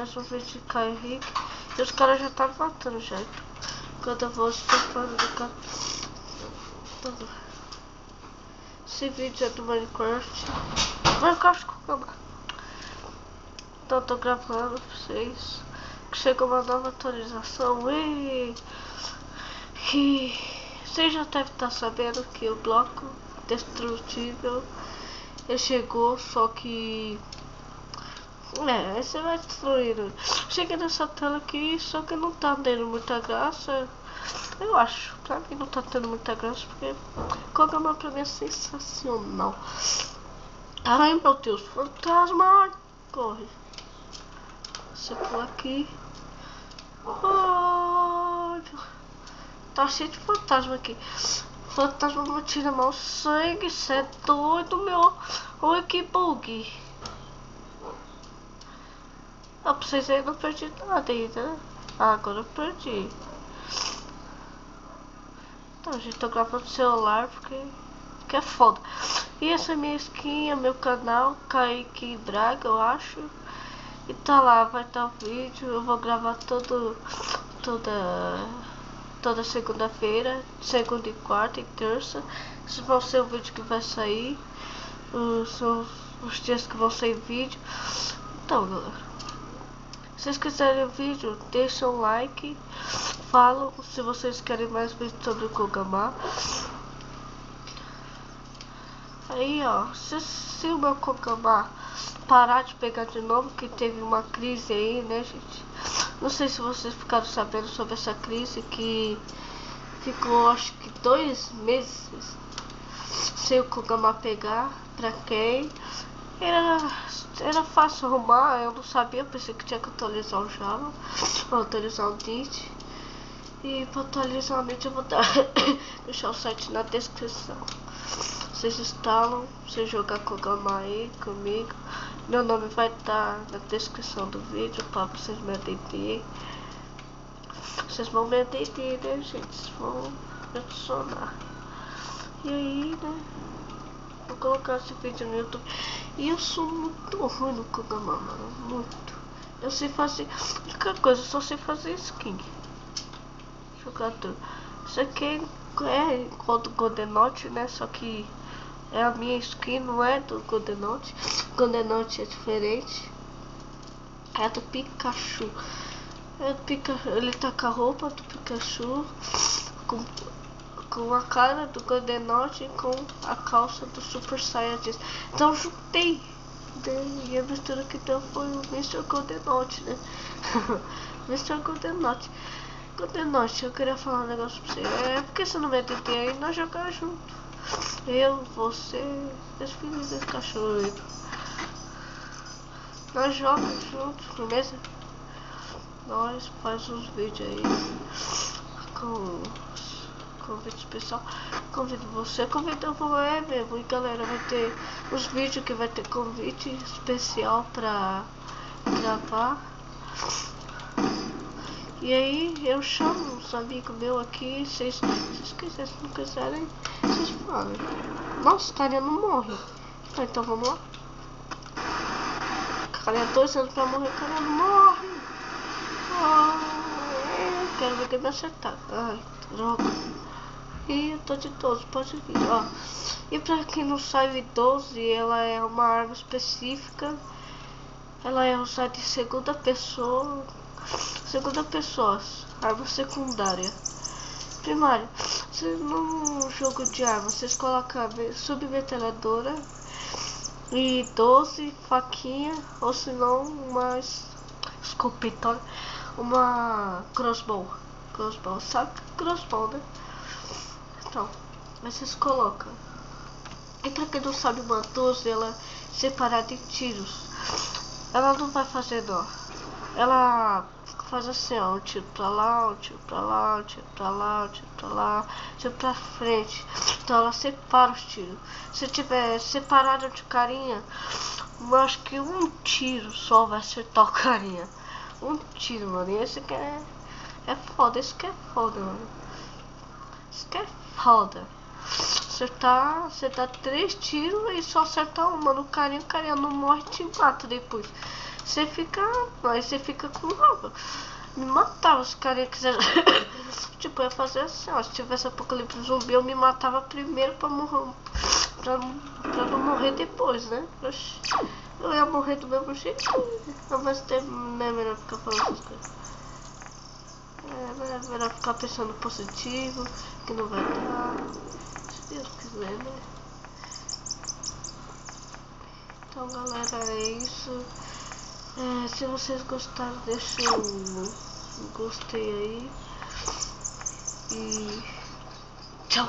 mais um vídeo de Caio Henrique. E os caras já tá me matando já. Quando eu vou estupando do cara. Esse vídeo é do Minecraft. Minecraft com câmera. Então eu tô gravando pra vocês. Que chegou uma nova atualização. E vocês já devem estar sabendo que o bloco destrutível ele chegou, só que você vai destruindo. Cheguei nessa tela aqui, só que não tá tendo muita graça. Eu acho, pra mim não tá tendo muita graça, porque Kogama pra mim é sensacional. Ai meu Deus, fantasma! Corre. Você pula aqui. Oh, tá cheio de fantasma aqui. Fantasma me tira mal sangue, cê é doido, meu. Oi, que bug. Ah, pra vocês aí, não perdi nada ainda, né? Ah, agora eu perdi. Então, gente, tô gravando no celular porque é foda. E essa é minha skin, é meu canal, Kaique Braga, eu acho. E tá lá, vai estar o vídeo. Eu vou gravar toda segunda-feira, segunda e quarta e terça. Esses vão ser o vídeo que vai sair. São os dias que vão sair vídeo. Então, galera, se vocês quiserem o vídeo, deixa um like. Falam se vocês querem mais vídeos sobre o Kogama. Aí, ó, se o meu Kogama parar de pegar de novo, que teve uma crise aí, né, gente? Não sei se vocês ficaram sabendo sobre essa crise que ficou, acho que 2 meses sem o Kogama pegar. Pra quem era fácil arrumar, eu não sabia, pensei que tinha que atualizar o Java, ou atualizar o Nit. E para atualizar o Nit eu vou deixar o site na descrição. Vocês instalam, você jogar Kogama aí comigo. Meu nome vai estar na descrição do vídeo para vocês me atenderem. Vocês vão me atender, né, gente? Vocês vão adicionar. E aí, né? Vou colocar esse vídeo no YouTube. E eu sou muito ruim no Kogama, mano. Muito. Eu sei fazer. Única coisa, eu só sei fazer skin. Jogador. Isso aqui é igual do Golden Note, né? Só que é a minha skin, não é do Golden Note. Golden Note é diferente. É do Pikachu. Ele tá com a roupa do Pikachu. Com a cara do Golden Note e com a calça do Super Saiyajin. Então juntei. E a mistura que deu foi o Mr. Golden Note, né? Mr. Golden Note. Golden Note, eu queria falar um negócio pra você. Por que você não me atendeu aí? Nós jogamos junto. Eu, você, os filhos desse cachorro aí. Nós jogamos juntos, beleza? Nós faz uns vídeos aí com convite especial. Convido você, convido mesmo. E galera, vai ter os vídeos que vai ter convite especial pra gravar. E aí eu chamo uns amigos meus aqui. Se vocês quiserem, se não quiserem, vocês falam. Nossa, o carinha não morre. Então vamos lá. Carinha 2 anos pra morrer, o carinha não morre. Quero ver quem me acertar. Ai, droga. E eu tô de 12, pode vir, ó. E pra quem não sabe, 12, ela é uma arma específica. Ela é usada em segunda pessoa, arma secundária. Primária, num jogo de arma, vocês colocam submetralhadora e 12, faquinha, ou se não, uma escopeta, uma crossbow, sabe? Crossbow, né? Então, vocês colocam. E pra quem não sabe, uma 12, ela é separada em tiros. Ela não vai fazer nó. Ela faz assim, ó, um tiro pra lá, um tiro pra lá, um tiro pra lá, um tiro pra lá, um tiro pra frente. Então ela separa os tiros. Se tiver separado de carinha, eu acho que um tiro só vai acertar o carinha. Um tiro, mano. E esse aqui é foda, esse aqui é foda, mano. Isso que é foda. Você dá 3 tiros e só acerta uma no carinha, o carinha não morre e te mata depois. você fica. Aí você fica com raiva. Me matava se o cara quiser. Tipo, eu ia fazer assim, ó. Se tivesse apocalipse zumbi, eu me matava primeiro pra morrer. Pra não morrer depois, né? Oxi, eu ia morrer do mesmo jeito. Mas não é melhor ficar falando essas coisas. É melhor ficar pensando positivo, que não vai dar. Se Deus quiser, né? Então, galera, é isso. Se vocês gostaram, deixa um gostei aí. E tchau!